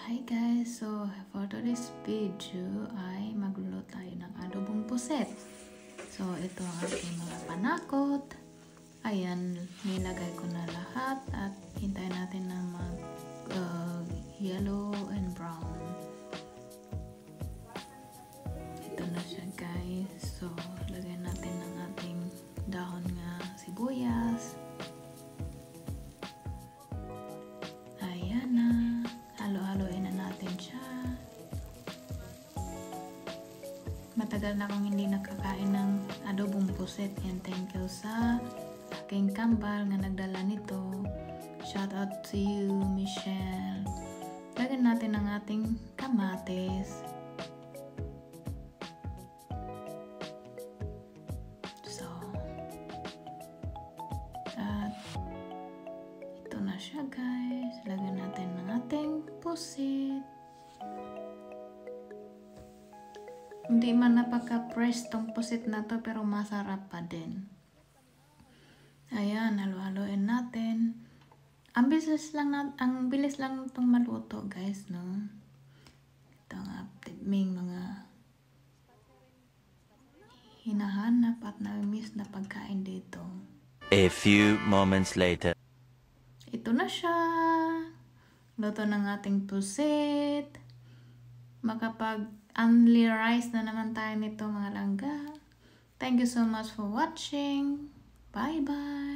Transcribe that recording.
Hi guys! So, for today's video ay magluluto tayo ng adobong puset. So, ito ang aking mga panakot. Ayan, nilagay ko na lahat at hintayin natin na mag yellow and brown. Ito na siya guys. So, lagyan natin ng ating dahon nga sibuyas. Ayan na. Halo-haloin na natin siya. Matagal na akong hindi nakakain ng adobong puset. And thank you sa aking kambal nga nagdala nito. Shout out to you, Michelle. Lagyan natin ang ating kamatis. So, at ito na siya guys. Lagyan natin ng ating pusit. Hindi man napaka-press tong pusit na to pero masarap pa din. Ayan, halo-haloin natin. Ang bilis lang itong maluto guys, no? Ito nga, may mga hinahanap at na-miss na pagkain dito. A few moments later. Ito na siya. Luto ng ating pusit. Makapag-only rice na naman tayo nito mga langga. Thank you so much for watching. Bye-bye.